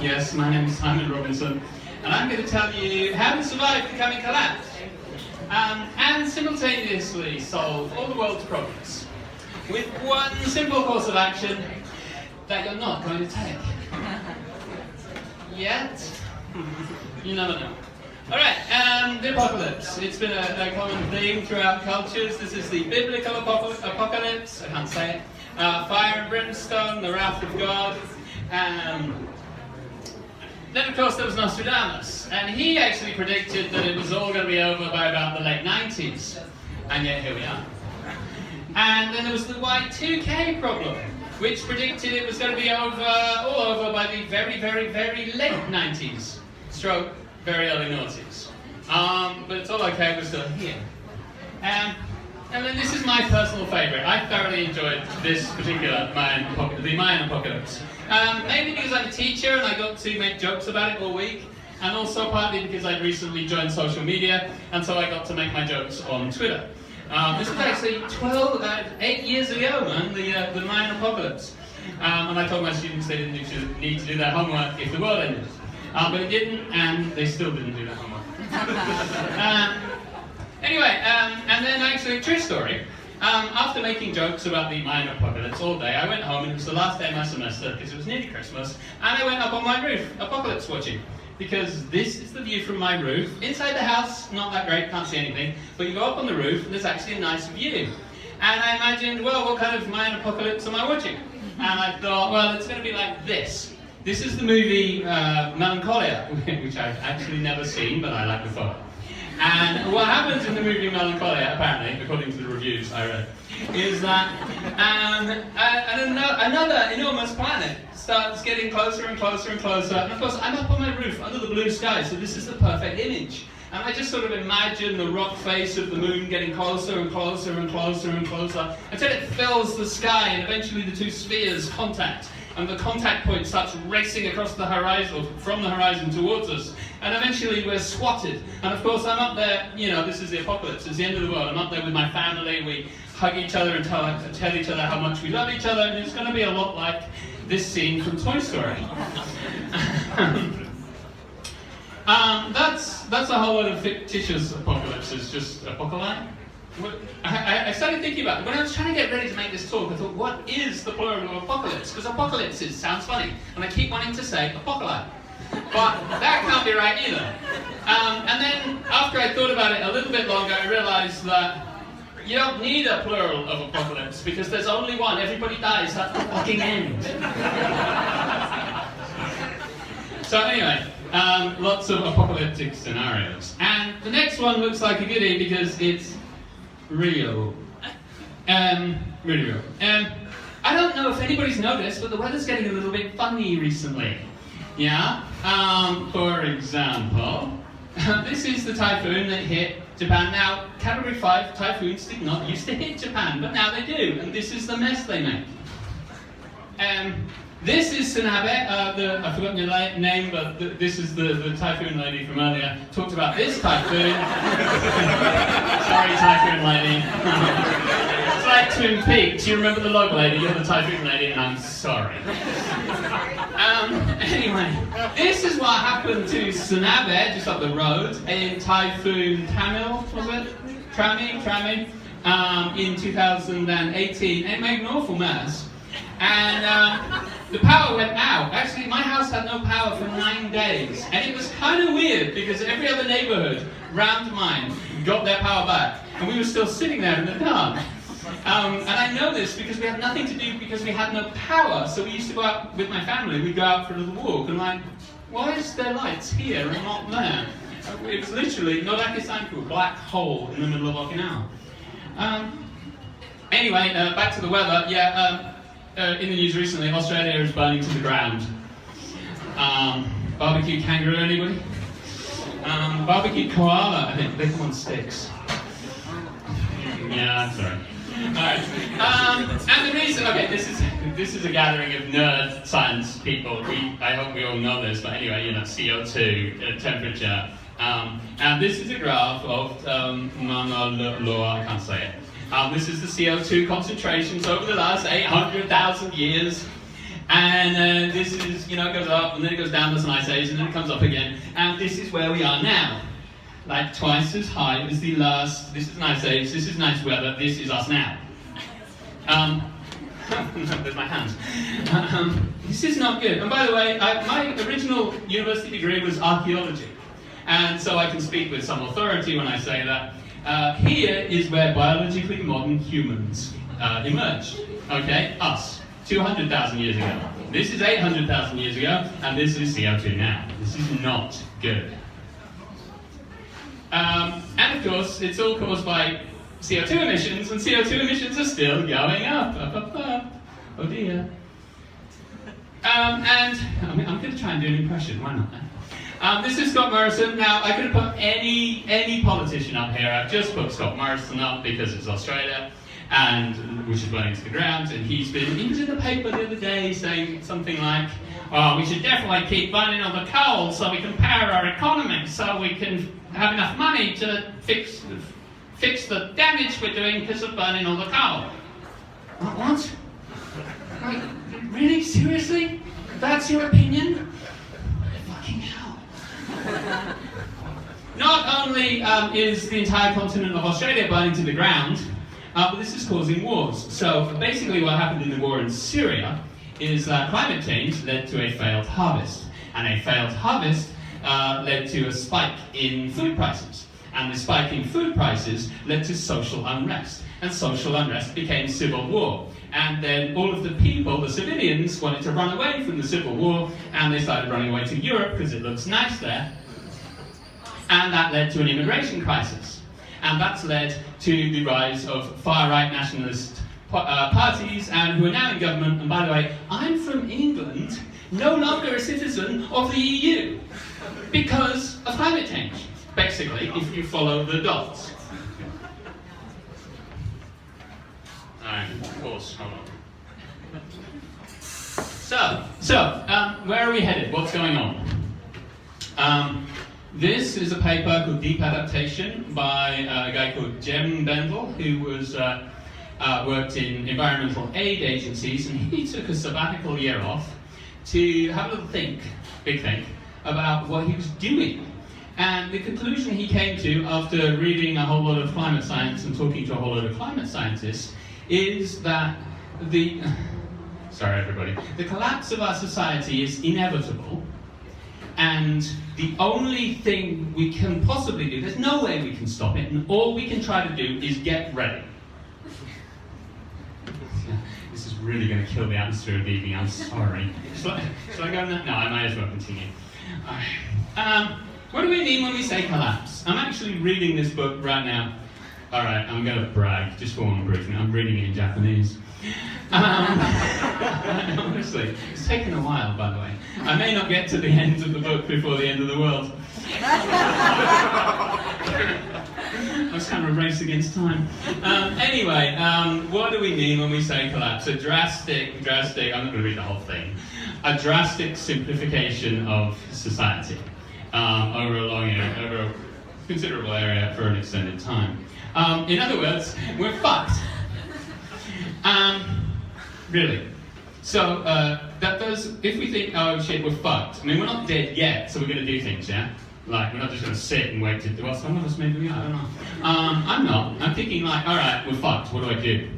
Yes, my name is Simon Robinson, and I'm going to tell you how to survive the coming collapse, and simultaneously solve all the world's problems with one simple course of action that you're not going to take. Yet, you never know. Alright, the apocalypse. It's been a common theme throughout cultures. This is the biblical apocalypse, I can't say it. Fire and brimstone, the wrath of God. Then, of course, there was Nostradamus, and he actually predicted that it was all going to be over by about the late 90s, and yet here we are. And then there was the Y2K problem, which predicted it was going to be all over by the very, very, very late 90s, stroke very early noughties. But it's all okay, we're still here. And then this is my personal favourite. I thoroughly enjoyed this particular the Mayan apocalypse. Mainly because I'm a teacher and I got to make jokes about it all week, and also partly because I'd recently joined social media, and so I got to make my jokes on Twitter. This was actually 8 years ago, man, the Mayan apocalypse. And I told my students they didn't need to do their homework if the world ended. But it didn't, and they still didn't do their homework. Anyway, and then actually, true story, after making jokes about the Mayan apocalypse all day, I went home, and it was the last day of my semester, because it was nearly Christmas, and I went up on my roof, apocalypse watching. Because this is the view from my roof. Inside the house, not that great, can't see anything, but you go up on the roof, and there's actually a nice view. And I imagined, well, what kind of Mayan apocalypse am I watching? And I thought, well, it's going to be like this. This is the movie Melancholia, which I've actually never seen, but I like the thought. And what happens in the movie Melancholia, apparently, according to the reviews I read, is that another enormous planet starts getting closer and closer and closer. And of course, I'm up on my roof under the blue sky, so this is the perfect image. And I just sort of imagine the rock face of the moon getting closer and closer and closer and closer until it fills the sky, and eventually the two spheres contact. And the contact point starts racing across the horizon, or from the horizon towards us. And eventually we're swatted. And of course I'm up there, this is the apocalypse, it's the end of the world. I'm up there with my family, we hug each other and tell each other how much we love each other. And it's going to be a lot like this scene from Toy Story. That's a whole lot of fictitious apocalypses, just apocalypse. I started thinking about it. When I was trying to get ready to make this talk, I thought, what is the plural of apocalypse? Because apocalypses sounds funny, and I keep wanting to say apocalypse. But that can't be right either. And then, after I thought about it a little bit longer, I realized that you don't need a plural of apocalypse, because there's only one. Everybody dies at the fucking end. So anyway, lots of apocalyptic scenarios. And the next one looks like a goodie because it's real. Really real. I don't know if anybody's noticed, but the weather's getting a little bit funny recently. Yeah? For example, this is the typhoon that hit Japan. Now, Category 5 typhoons did not used to hit Japan, but now they do, and this is the mess they make. This is Tsunabe, I've forgotten your name, but this is the Typhoon Lady from earlier. Talked about this typhoon. Sorry, Typhoon Lady. It's like Twin Peaks. You remember the log lady, you're the Typhoon Lady, and I'm sorry. Anyway, this is what happened to Tsunabe, just up the road, in Typhoon Tamil, was it? Trami, in 2018. It made an awful mess. And the power went out. Actually, my house had no power for 9 days. And it was kind of weird because every other neighborhood round mine got their power back. And we were still sitting there in the dark. And I know this because we had nothing to do because we had no power. So we used to go out with my family. We'd go out for a little walk and like, why is there lights here and not there? It was literally Nodaki-sanku, a black hole in the middle of Okinawa. Anyway, back to the weather. Yeah. In the news recently, Australia is burning to the ground. Barbecue kangaroo, anybody? Barbecue koala, I think. They come on sticks. Yeah, I'm sorry. Alright. And the reason, okay, this is a gathering of nerd science people. I hope we all know this, but anyway, CO2, temperature. And this is a graph of Mauna Loa, I can't say it. This is the CO2 concentrations over the last 800,000 years. And this is, it goes up, and then it goes down to some ice age, and then it comes up again. And this is where we are now. Like twice as high as the last. This is an ice age, this is nice weather, this is us now. There's my hands. This is not good. And by the way, my original university degree was archaeology. And so I can speak with some authority when I say that. Here is where biologically modern humans emerged. Okay, us. 200,000 years ago. This is 800,000 years ago, and this is CO2 now. This is not good. And of course, it's all caused by CO2 emissions, and CO2 emissions are still going up. Oh dear. And I'm going to try and do an impression, why not? This is Scott Morrison. Now, I could have put any politician up here. I've just put Scott Morrison up because it's Australia, and which is burning to the ground, and he was in the paper the other day saying something like, oh, we should definitely keep burning all the coal so we can power our economy, so we can have enough money to fix the damage we're doing because of burning all the coal. What? Like, really? Seriously? That's your opinion? Fucking hell. Not only is the entire continent of Australia burning to the ground, but this is causing wars. So basically what happened in the war in Syria is that climate change led to a failed harvest. And a failed harvest led to a spike in food prices. And the spike in food prices led to social unrest. And social unrest became civil war. And then all of the people, the civilians, wanted to run away from the civil war, and they started running away to Europe because it looks nice there. And that led to an immigration crisis. And that's led to the rise of far-right nationalist parties, and who are now in government. And by the way, I'm from England, no longer a citizen of the EU, because of climate change, basically, if you follow the dots. Alright, of course, hold on. So, where are we headed? What's going on? This is a paper called Deep Adaptation by a guy called Jem Bendel, who was worked in environmental aid agencies, and he took a sabbatical year off to have a little big think, about what he was doing. And the conclusion he came to after reading a whole lot of climate science and talking to a whole lot of climate scientists is that the collapse of our society is inevitable, and the only thing we can possibly do, there's no way we can stop it, and all we can try to do is get ready. This is really going to kill the atmosphere of the evening, I'm sorry. Shall I go now? No, I might as well continue. What do we mean when we say collapse? I'm actually reading this book right now. Alright, I'm going to brag, just for one brief minute. I'm reading it in Japanese. Honestly, it's taken a while, by the way. I may not get to the end of the book before the end of the world. I was kind of a race against time. Anyway, what do we mean when we say collapse? A drastic, I'm not going to read the whole thing. A drastic simplification of society over a considerable area for an extended time. In other words, we're fucked. Really. So, if we think, oh shit, we're fucked, I mean, we're not dead yet, so we're going to do things, yeah? Like, we're not just going to sit and wait to do, well, some of us maybe we are, I don't know. I'm not. I'm thinking like, alright, we're fucked, what do I do?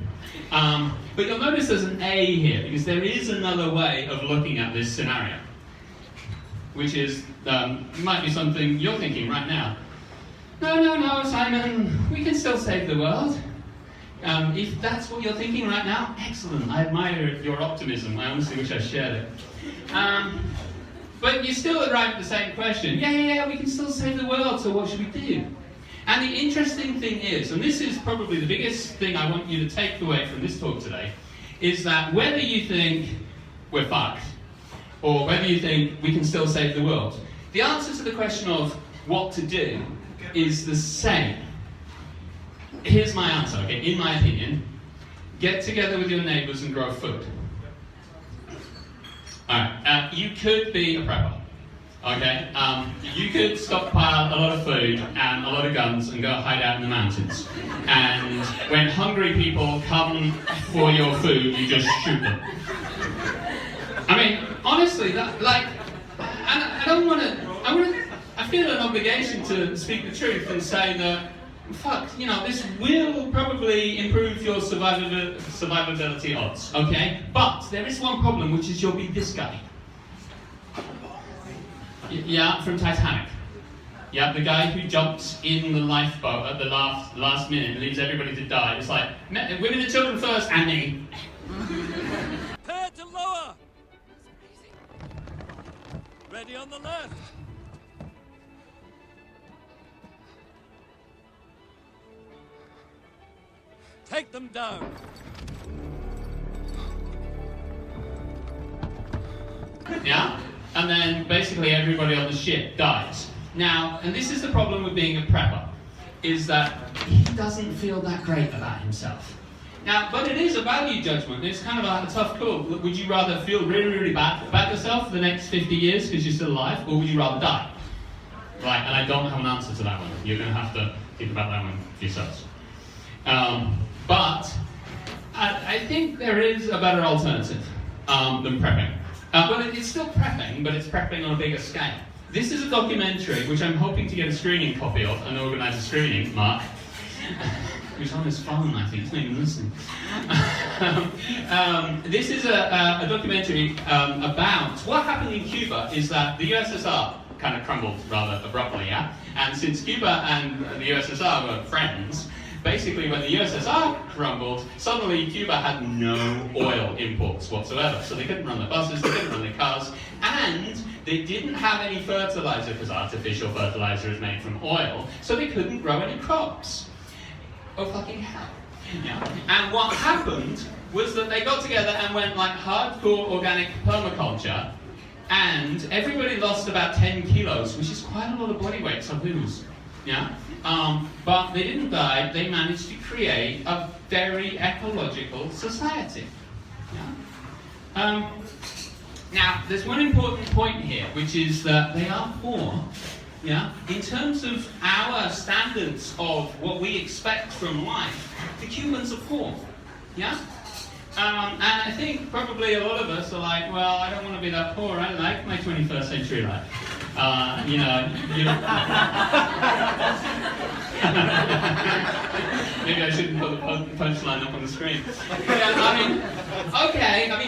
But you'll notice there's an A here, because there is another way of looking at this scenario. Which is, might be something you're thinking right now. No, Simon, we can still save the world. If that's what you're thinking right now, excellent. I admire your optimism. I honestly wish I shared it. But you still arrive at the same question. Yeah, we can still save the world, so what should we do? And the interesting thing is, and this is probably the biggest thing I want you to take away from this talk today, is that whether you think we're fucked, or whether you think we can still save the world, the answer to the question of what to do is the same. Here's my answer, okay? In my opinion, get together with your neighbours and grow food. Alright, you could be a prepper, okay? You could stockpile a lot of food and a lot of guns and go hide out in the mountains. And when hungry people come for your food, you just shoot them. honestly, I don't want to. I feel an obligation to speak the truth and say that, fuck, this will probably improve your survivability odds, okay? But there is one problem, which is you'll be this guy. Yeah, from Titanic. Yeah, the guy who jumps in the lifeboat at the last minute and leaves everybody to die. It's like, women and children first, and me. Prepare to lower! Ready on the left! Take them down! Yeah? And then basically everybody on the ship dies. Now, and this is the problem with being a prepper, is that he doesn't feel that great about himself. Now, but it is a value judgment. It's kind of a tough call. Would you rather feel really, really bad about yourself for the next 50 years because you're still alive, or would you rather die? Right, and I don't have an answer to that one. You're going to have to think about that one for yourselves. But I think there is a better alternative than prepping. Well, it's still prepping, but it's prepping on a bigger scale. This is a documentary, which I'm hoping to get a screening copy of and organise a screening, Mark. Who's on his phone, I think, he's not even listening. This is a documentary about what happened in Cuba is that the USSR kind of crumbled rather abruptly, yeah? And since Cuba and the USSR were friends, basically when the USSR crumbled, suddenly Cuba had no oil imports whatsoever. So they couldn't run the buses, they couldn't run the cars, and they didn't have any fertilizer because artificial fertilizer is made from oil, so they couldn't grow any crops. Oh fucking hell. Yeah. And what happened was that they got together and went like hardcore organic permaculture, and everybody lost about 10 kilos, which is quite a lot of body weight to lose. Yeah? But they didn't die, they managed to create a very ecological society. Yeah? Now, there's one important point here, which is that they are poor. Yeah? In terms of our standards of what we expect from life, the Cubans are poor. Yeah? And I think probably a lot of us are like, well, I don't want to be that poor, I like my 21st century life. Maybe I shouldn't put the punchline up on the screen.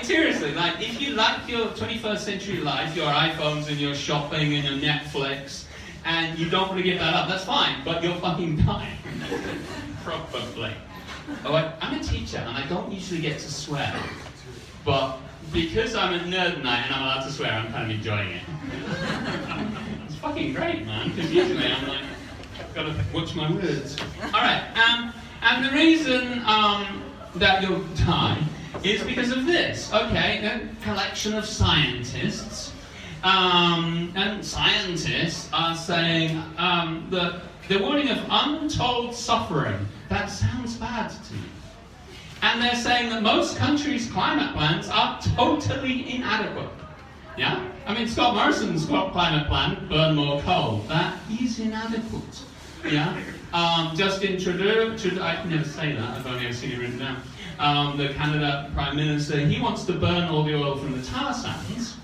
Seriously, like, if you like your 21st century life, your iPhones and your shopping and your Netflix, and you don't want to give that up, that's fine, but you'll fucking die. Probably. Oh, I'm a teacher, and I don't usually get to swear, but because I'm at Nerd Night and I'm allowed to swear, I'm kind of enjoying it. It's fucking great, man, because usually I'm like, I've got to watch my words. Alright, and the reason that you'll die is because of this. Okay, a collection of scientists, and scientists are saying that they're warning of untold suffering. That sounds bad to me. And they're saying that most countries' climate plans are totally inadequate. Yeah? I mean, Scott Morrison's climate plan, burn more coal. That is inadequate. Yeah? Justin Trudeau, I can never say that, I've only ever seen it written down. The Canada Prime Minister, he wants to burn all the oil from the tar sands.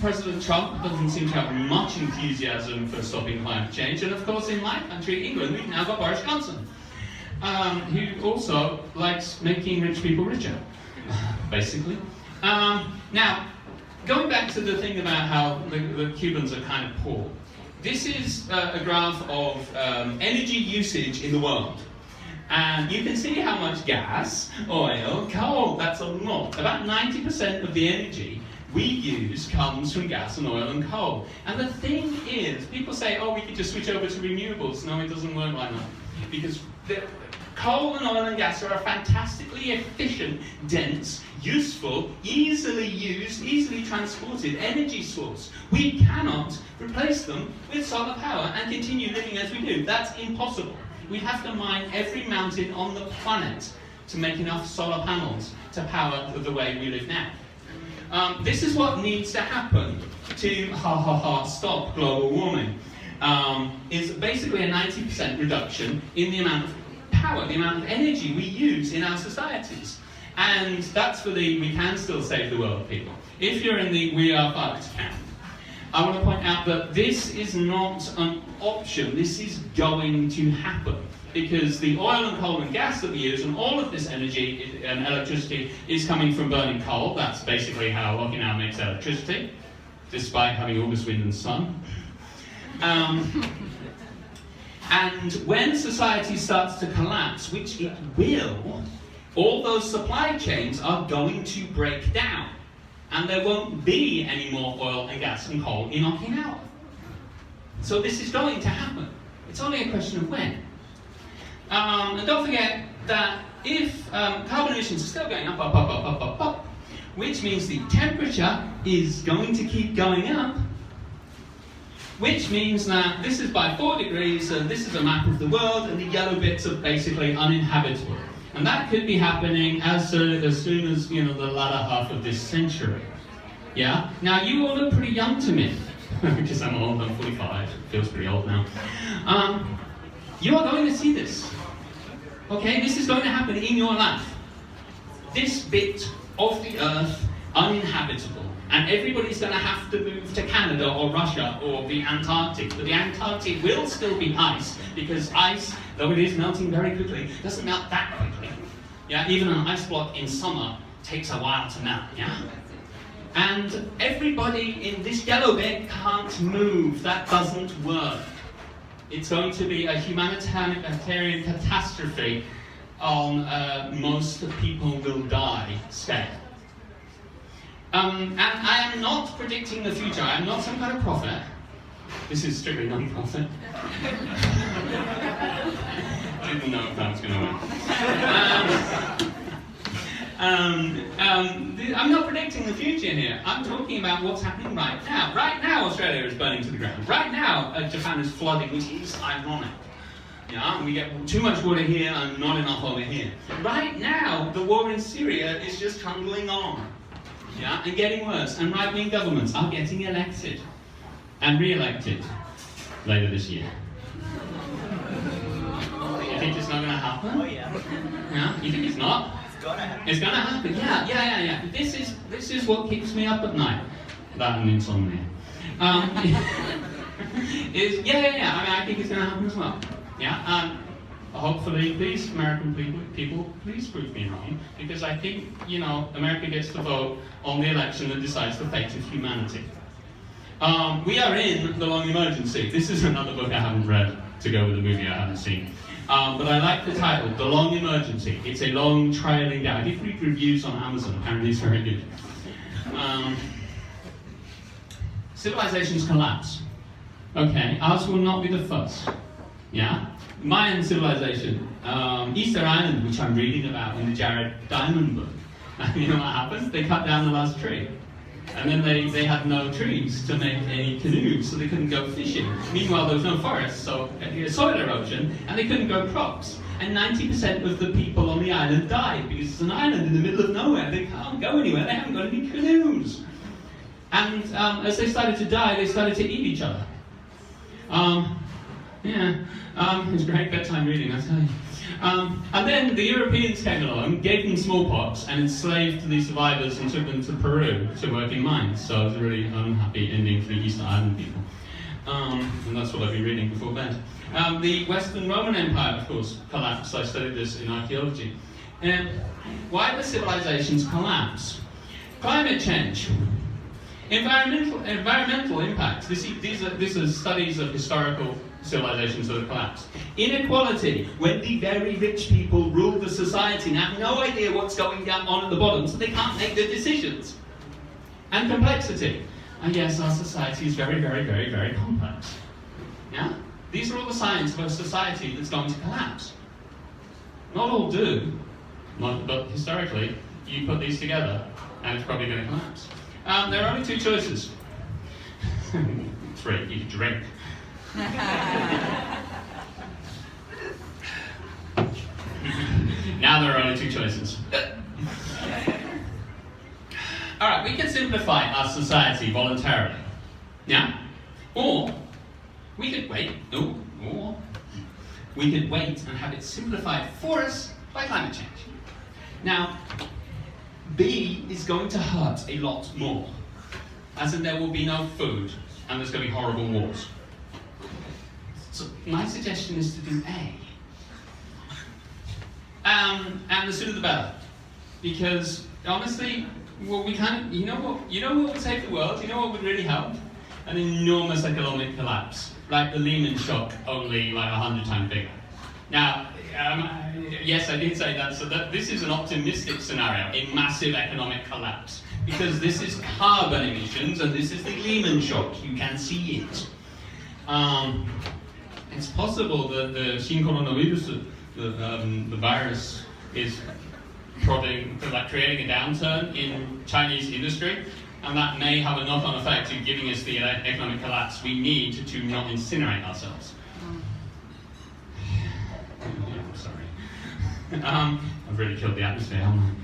President Trump doesn't seem to have much enthusiasm for stopping climate change. And of course, in my country, England, we've now got Boris Johnson, who also likes making rich people richer, basically. Now, going back to the thing about how the Cubans are kind of poor, this is a graph of energy usage in the world. And you can see how much gas, oil, coal, that's a lot. About 90% of the energy we use comes from gas and oil and coal. And the thing is, people say, oh, we could just switch over to renewables. No, it doesn't work like that. Because coal and oil and gas are a fantastically efficient, dense, useful, easily used, easily transported energy source. We cannot replace them with solar power and continue living as we do. That's impossible. We have to mine every mountain on the planet to make enough solar panels to power the way we live now. This is what needs to happen to stop global warming. Is basically a 90% reduction in the amount of power, the amount of energy we use in our societies. And that's for the we can still save the world people. If you're in the we are fucked camp, I want to point out that this is not an option, this is going to happen. Because the oil and coal and gas that we use, and all of this energy and electricity is coming from burning coal. That's basically how Okinawa makes electricity, despite having all this wind and sun. And when society starts to collapse, which it will, all those supply chains are going to break down. And there won't be any more oil and gas and coal in Okinawa. So this is going to happen. It's only a question of when. And don't forget that if carbon emissions are still going up, which means the temperature is going to keep going up, which means that this is by 4 degrees, and this is a map of the world, and the yellow bits are basically uninhabitable. And that could be happening as soon as the latter half of this century. Yeah? Now, you all look pretty young to me, because I'm old, I'm 45, feels pretty old now. You are going to see this. Okay, this is going to happen in your life. This bit of the earth uninhabitable. And everybody's going to have to move to Canada or Russia or the Antarctic. But the Antarctic will still be ice, because ice, though it is melting very quickly, doesn't melt that quickly. Yeah, even an ice block in summer takes a while to melt, yeah? And everybody in this yellow bit can't move. That doesn't work. It's going to be a humanitarian catastrophe on most people will die scale. And I am not predicting the future. I am not some kind of prophet. This is strictly non-profit. Didn't know if that was going to win. I'm not predicting the future here. I'm talking about what's happening right now. Right now, Australia is burning to the ground. Right now, Japan is flooding, which is ironic. Yeah, we get too much water here and not enough over here. Right now, the war in Syria is just trundling on. Yeah, and getting worse. And right-wing governments are getting elected and re-elected later this year. You think it's not going to happen? Oh yeah. Yeah, you think it's not? It's gonna happen. It's gonna happen, yeah. This is what keeps me up at night. That and insomnia. I mean, I think it's gonna happen as well. Yeah. Hopefully, please, American people, please prove me wrong, because I think, America gets to vote on the election that decides the fate of humanity. We are in the long emergency. This is another book I haven't read to go with the movie I haven't seen. But I like the title, The Long Emergency. It's a long trailing down. I did read reviews on Amazon, apparently it's very good. Civilizations collapse. Okay, ours will not be the first. Yeah? Mayan civilization, Easter Island, which I'm reading about in the Jared Diamond book. You know what happened? They cut down the last tree. And then they had no trees to make any canoes, so they couldn't go fishing. Meanwhile, there was no forest, so soil erosion, and they couldn't grow crops. And 90% of the people on the island died, because it's an island in the middle of nowhere. They can't go anywhere, they haven't got any canoes. And as they started to die, they started to eat each other. It was great bedtime reading, I tell you. And then the Europeans came along, gave them smallpox, and enslaved the survivors and took them to Peru to work in mines. So it was a really unhappy ending for the Eastern Island people. And that's what I've been reading before bed. The Western Roman Empire, of course, collapsed. I studied this in archaeology. Why do civilizations collapse? Climate change. Environmental impacts. These are studies of historical civilizations that have collapsed. Inequality, when the very rich people rule the society and have no idea what's going on at the bottom, so they can't make good decisions. And complexity. And yes, our society is very, very, very, very complex. Yeah? These are all the signs of a society that's going to collapse. Not all do, but historically, you put these together, and it's probably going to collapse. There are only two choices. 3, you can drink. Now there are only two choices. Alright, we can simplify our society voluntarily. Yeah? Or we could wait. Or we could wait and have it simplified for us by climate change. Now, B is going to hurt a lot more. As in there will be no food and there's going to be horrible wars. So my suggestion is to do A. And the sooner the better. Because honestly, well, we kind of, you know what would save the world? You know what would really help? An enormous economic collapse, like the Lehman shock, only like 100 times bigger. Now, yes, I did say that. So that this is an optimistic scenario, a massive economic collapse, because this is carbon emissions and this is the Lehman shock. You can see it. It's possible that the Shin coronavirus, the virus, is creating a downturn in Chinese industry, and that may have a knock-on effect in giving us the economic collapse we need to not incinerate ourselves. I'm sorry. I've really killed the atmosphere, haven't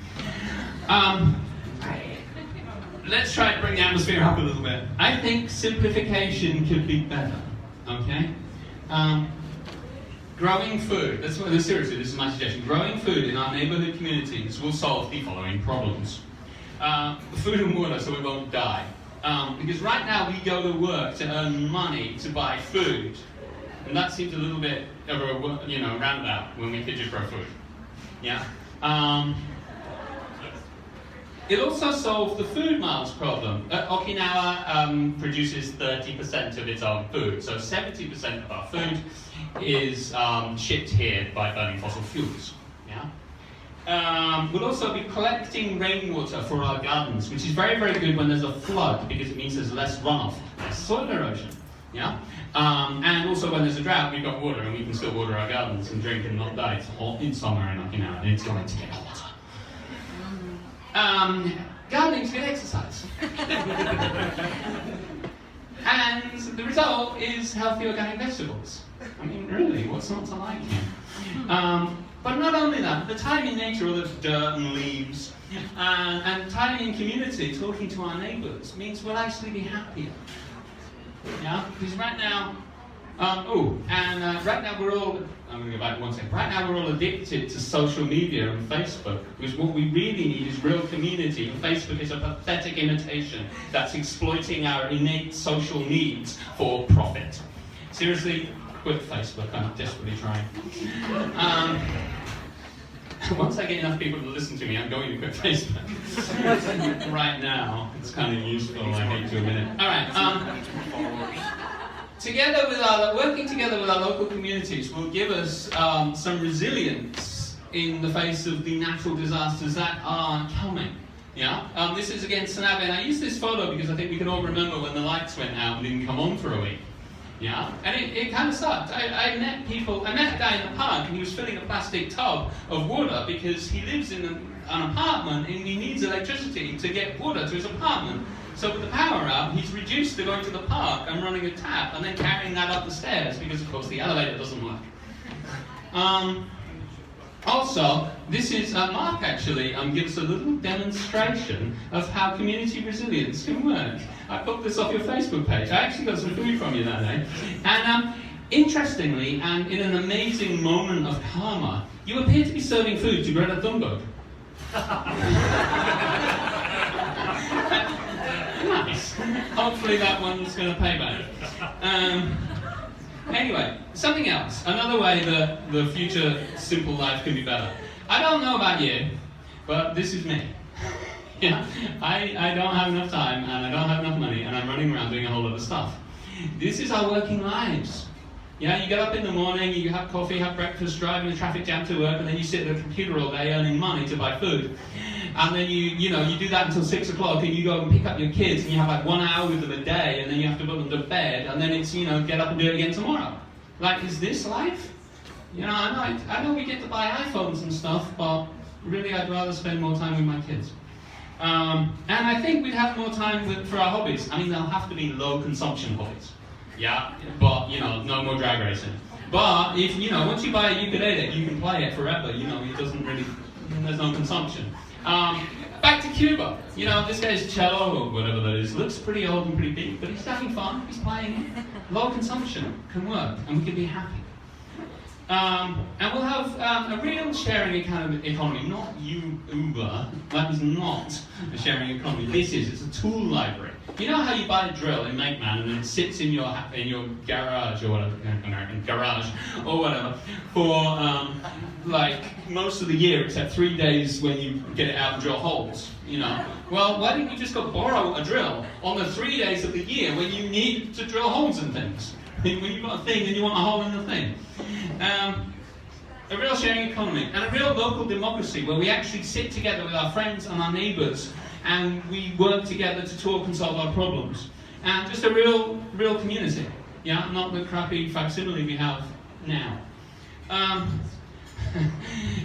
I? Let's try to bring the atmosphere up a little bit. I think simplification could be better, okay? Growing food, seriously, this is my suggestion. Growing food in our neighborhood communities will solve the following problems. Food and water, so we won't die. Because right now we go to work to earn money to buy food. And that seems a little bit of a, roundabout when we could just grow food. Yeah? It also solves the food miles problem. Okinawa produces 30% of its own food, so 70% of our food is shipped here by burning fossil fuels. Yeah? We'll also be collecting rainwater for our gardens, which is very, very good when there's a flood, because it means there's less runoff, less soil erosion. Yeah? And also when there's a drought, we've got water, and we can still water our gardens and drink and not die. It's hot in summer in Okinawa, and it's going to get hotter. Gardening's good exercise. And the result is healthy organic vegetables. I mean, really, what's not to like here? But not only that, the time in nature, all the dirt and leaves, and time in community, talking to our neighbours, means we'll actually be happier. Yeah? Because right now, right now we're all, I'm going to go back one second. Right now we're all addicted to social media and Facebook, because what we really need is real community. And Facebook is a pathetic imitation that's exploiting our innate social needs for profit. Seriously, quit Facebook. I'm desperately trying. Once I get enough people to listen to me, I'm going to quit Facebook. Right now, it's kind of useful, I hate to admit it. All right. Working together with our local communities will give us some resilience in the face of the natural disasters that are coming. Yeah. This is again Tsunabe, and I use this photo because I think we can all remember when the lights went out and didn't come on for a week. Yeah, and it kind of sucked. I met a guy in the park, and he was filling a plastic tub of water because he lives in an apartment and he needs electricity to get water to his apartment. So with the power out, he's reduced to going to the park and running a tap and then carrying that up the stairs because, of course, the elevator doesn't work. Also, this is Mark actually gives a little demonstration of how community resilience can work. I put this off your Facebook page. I actually got some food from you that day. And interestingly, and in an amazing moment of karma, you appear to be serving food to Greta Thunberg. Nice. Hopefully that one's going to pay back. Anyway, something else. Another way that the future simple life can be better. I don't know about you, but this is me. Yeah, I don't have enough time, and I don't have enough money, and I'm running around doing a whole lot of stuff. This is our working lives. Yeah, you get up in the morning, you have coffee, have breakfast, drive in a traffic jam to work, and then you sit at a computer all day earning money to buy food. And then you do that until 6 o'clock, and you go and pick up your kids, and you have like 1 hour with them a day, and then you have to put them to bed, and then it's, get up and do it again tomorrow. Like, is this life? I know we get to buy iPhones and stuff, but really I'd rather spend more time with my kids. And I think we'd have more time for our hobbies. I mean, they'll have to be low consumption hobbies. Yeah, but, no more drag racing. But if, once you buy a ukulele, you can play it forever. It doesn't really, there's no consumption. Back to Cuba. This guy's cello, or whatever that is, looks pretty old and pretty big, but he's having fun, he's playing it. Low consumption can work, and we can be happy. And we'll have a real sharing economy, not Uber. That is not a sharing economy. It's a tool library. You know how you buy a drill in MakeMan and it sits in your garage or whatever, American garage or whatever, for like most of the year except 3 days when you get it out and drill holes, you know? Well, why don't you just go borrow a drill on the 3 days of the year when you need to drill holes in things? When you've got a thing and you want a hole in the thing. A real sharing economy and a real local democracy where we actually sit together with our friends and our neighbours and we work together to talk and solve our problems. And just a real community. Yeah, not the crappy facsimile we have now.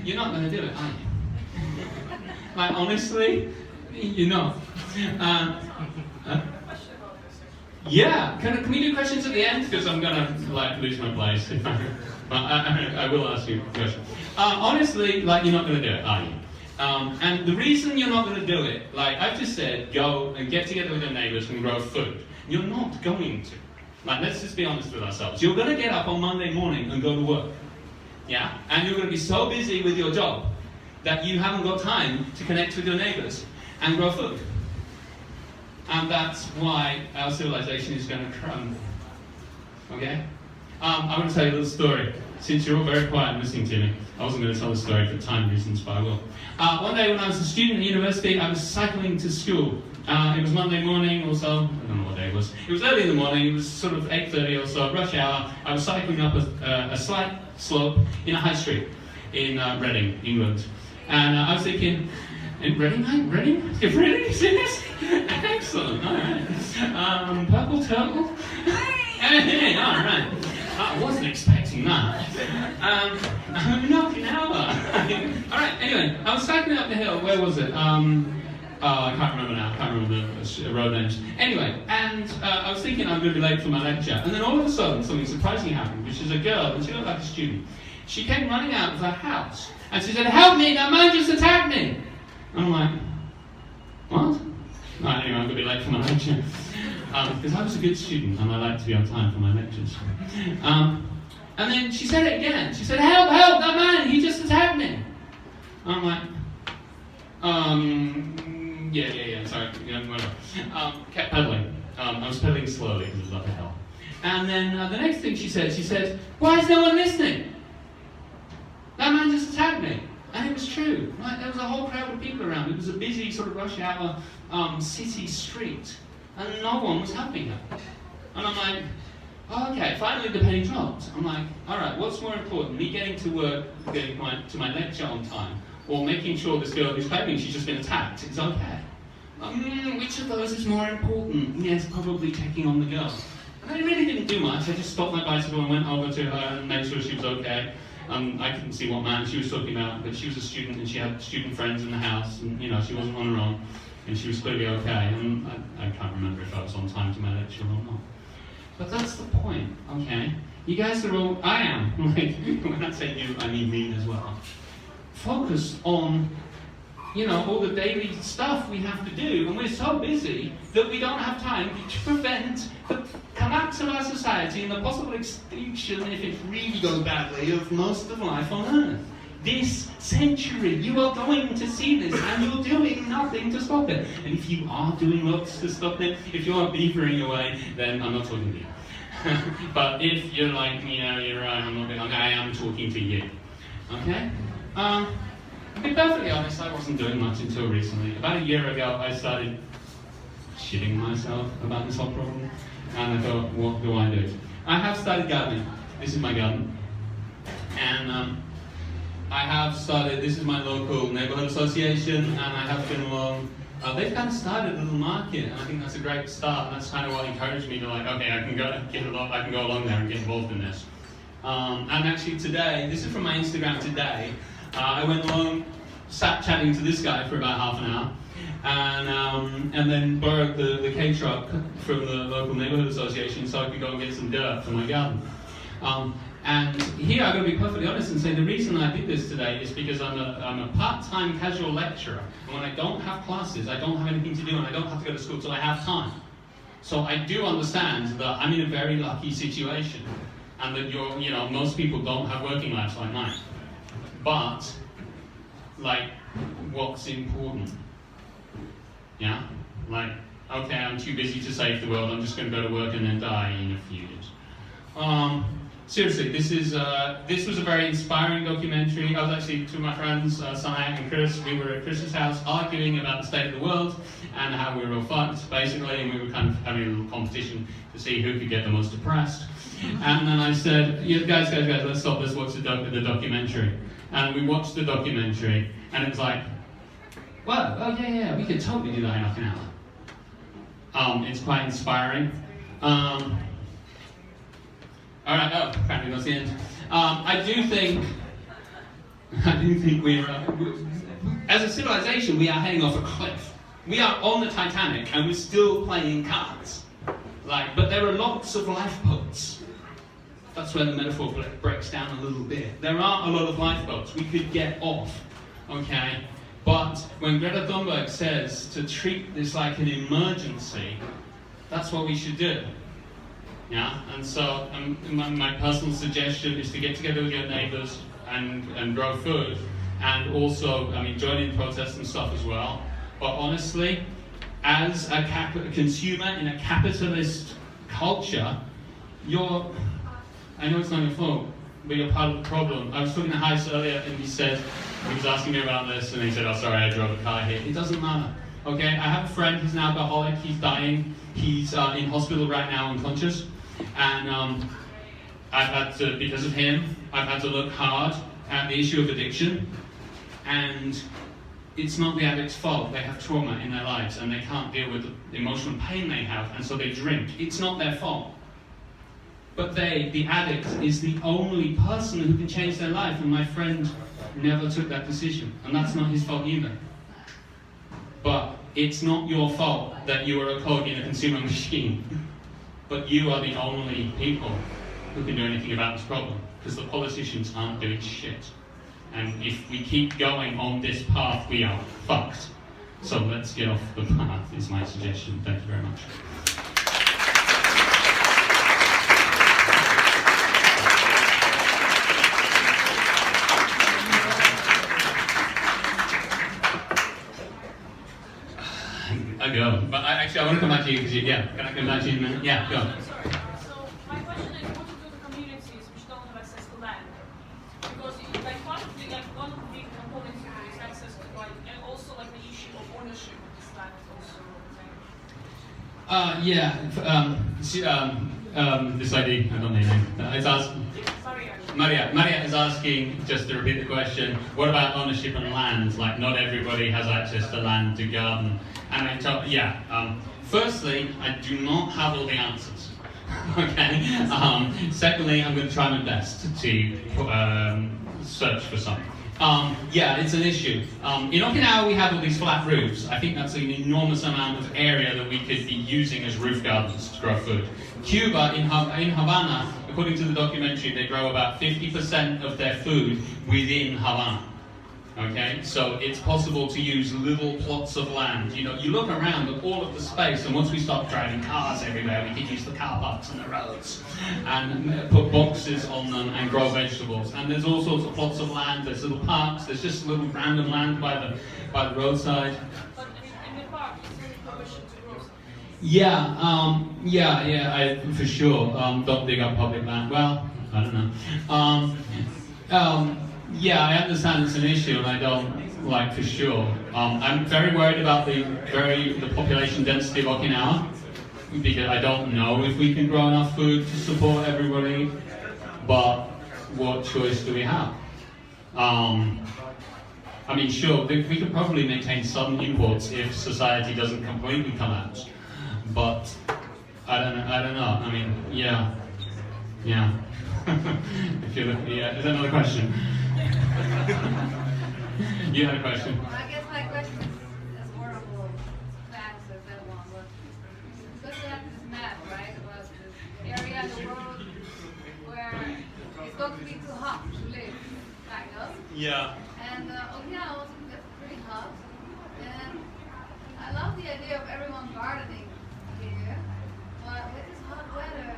You're not going to do it, are you? Like, honestly, you're not. Yeah, can we do questions at the end? Because I'm going to like lose my place. If I will ask you a question. Honestly, like, you're not going to do it, are you? And the reason you're not going to do it, like I've just said, go and get together with your neighbours and grow food. You're not going to. Like, let's just be honest with ourselves. You're going to get up on Monday morning and go to work. Yeah? And you're going to be so busy with your job that you haven't got time to connect with your neighbours and grow food. And that's why our civilization is going to crumble. Okay? I want to tell you a little story. Since you're all very quiet and listening to me, I wasn't going to tell the story for time reasons, but I will. One day when I was a student at university, I was cycling to school. It was Monday morning or so. I don't know what day it was. It was early in the morning. It was sort of 8:30 or so, rush hour. I was cycling up a slight slope in a high street in Reading, England. And I was thinking, in Reading? Really? Serious? Excellent, alright. Purple turtle? Hey, alright. I wasn't expecting that. I'm in Okinawa. Alright, anyway, I was cycling up the hill. Where was it? I can't remember now. I can't remember the road names. Anyway, and I was thinking I'm going to be late for my lecture. And then all of a sudden, something surprising happened, which is a girl, and she looked like a student. She came running out of her house, and she said, "Help me, that man just attacked me!" And I'm like, what? Right, anyway, I'm going to be late for my lecture. Because I was a good student, and I like to be on time for my lectures. And then she said it again. She said, "Help, that man, he just attacked me." And I'm like, yeah, sorry, whatever. Kept pedaling. I was pedaling slowly because it was up a hill. And then the next thing she said, "Why is no one listening? That man just attacked me." And it was true. Right? There was a whole crowd of people around. It was a busy sort of rush hour city street. And no one was helping her. And I'm like, oh, okay, finally the penny dropped. I'm like, alright, what's more important? Me getting to work, getting to my lecture on time, or making sure this girl who's claiming she's just been attacked is okay? Which of those is more important? Yes, probably taking on the girl. And I really didn't do much. I just stopped my bicycle and went over to her and made sure she was okay. I couldn't see what man she was talking about, but she was a student and she had student friends in the house, and she wasn't on her own, and she was clearly okay. And I can't remember if I was on time to my lecture or not. But that's the point, okay? You guys are all, I am, like, when I say you, I mean me as well. Focus on, all the daily stuff we have to do, and we're so busy that we don't have time to prevent the collapse of our society and the possible extinction, if it really goes badly, of most of life on Earth. This century, you are going to see this, and you're doing nothing to stop it. And if you are doing lots to stop it, if you are beavering away, then I'm not talking to you. But if you're like, you're right, I am talking to you. Okay? To be perfectly honest, I wasn't doing much until recently. About a year ago, I started shitting myself about this whole problem. And I thought, what do I do? I have started gardening. This is my garden. And I have started, this is my local neighbourhood association, and I have been along. They've kind of started a little market, and I think that's a great start, and that's kind of what encouraged me to I can go along there and get involved in this. And actually today, this is from my Instagram today, I went along, sat chatting to this guy for about half an hour, and then borrowed the K-truck from the local neighbourhood association so I could go and get some dirt for my garden. And here I've got to be perfectly honest and say the reason I did this today is because I'm a part-time casual lecturer, and when I don't have classes, I don't have anything to do, and I don't have to go to school till I have time. So I do understand that I'm in a very lucky situation. and that most people don't have working lives like mine. But, like, what's important? Yeah? Like, okay, I'm too busy to save the world, I'm just going to go to work and then die in a few years. Seriously, this was a very inspiring documentary. I was actually, two of my friends, Sanaya and Chris, we were at Chris's house arguing about the state of the world and how we were all fucked, basically, and we were kind of having a little competition to see who could get the most depressed. And then I said, yeah, guys, let's stop, let's watch the documentary. And we watched the documentary, and it was like, well, oh yeah, we could totally do that in Okinawa. It's quite inspiring. Alright, apparently that's the end. I do think we're, as a civilization, we are heading off a cliff. We are on the Titanic, and we're still playing cards. But there are lots of lifeboats. That's where the metaphor breaks down a little bit. There are a lot of lifeboats. We could get off, okay? But when Greta Thunberg says to treat this like an emergency, that's what we should do. Yeah, and so my personal suggestion is to get together with your neighbours and grow food, and also, join in protests and stuff as well. But honestly, as a consumer in a capitalist culture, I know it's not your fault, but you're part of the problem. I was talking to Heis earlier, and he was asking me about this, and he said, oh sorry, I drove a car here. It doesn't matter, okay? I have a friend who's an alcoholic, he's dying, he's in hospital right now unconscious, and I've had to, because of him, I've had to look hard at the issue of addiction, and it's not the addict's fault. They have trauma in their lives, and they can't deal with the emotional pain they have, and so they drink. It's not their fault. But the addict, is the only person who can change their life, and my friend never took that decision, and that's not his fault either. But it's not your fault that you are a cog in a consumer machine, but you are the only people who can do anything about this problem, because the politicians aren't doing shit. And if we keep going on this path, we are fucked. So let's get off the path, is my suggestion. Thank you very much. I go, but I want to come back to you because can I come back to you in a minute? Yeah, go. Sorry. So my question is, what to do with communities which don't have access to land? Because one of the big components here is access to land, and also the issue of ownership of this land is also this lady, I don't know your name. It's asking. Maria is asking, just to repeat the question, what about ownership and land? Not everybody has access to land to garden. And firstly, I do not have all the answers. Okay. Secondly, I'm going to try my best to search for some. It's an issue. In Okinawa, we have all these flat roofs. I think that's an enormous amount of area that we could be using as roof gardens to grow food. Cuba, in Havana, according to the documentary, they grow about 50% of their food within Havana. Okay, so it's possible to use little plots of land. You look around at all of the space, and once we stop driving cars everywhere, we could use the car parks and the roads, and put boxes on them and grow vegetables. And there's all sorts of plots of land. There's little parks. There's just little random land by the roadside. But in the park, is there permission to grow something? For sure. Don't dig up public land. Well, I don't know. I understand it's an issue, and I don't for sure. I'm very worried about the population density of Okinawa, because I don't know if we can grow enough food to support everybody. But what choice do we have? Sure, we could probably maintain some imports if society doesn't completely collapse. But I don't know. If you look, there's another question. You had a question. I guess my question is as horrible facts as that one was. Because we have this map, right, about this area in the world where it's going to be too hot to live, kind of. Yeah. And Okinawa also gets pretty hot. And I love the idea of everyone gardening here. But with this hot weather,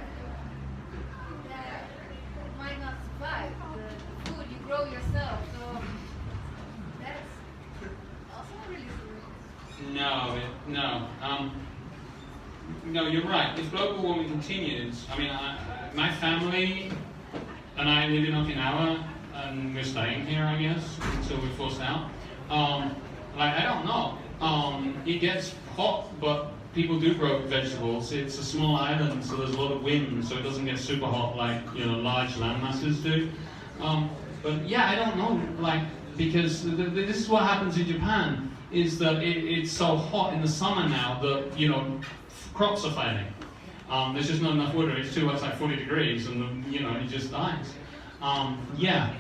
No. No, you're right. If global warming continues, I mean, my family and I live in Okinawa, and we're staying here, I guess, until we're forced out. Like, I don't know. It gets hot, but people do grow vegetables. It's a small island, so there's a lot of wind, so it doesn't get super hot like, you know, large land masses do. But yeah, I don't know, like, because this is what happens in Japan, is that it's so hot in the summer now that, you know, crops are failing. There's just not enough water. It's like 40 degrees, and you know, it just dies. Yeah.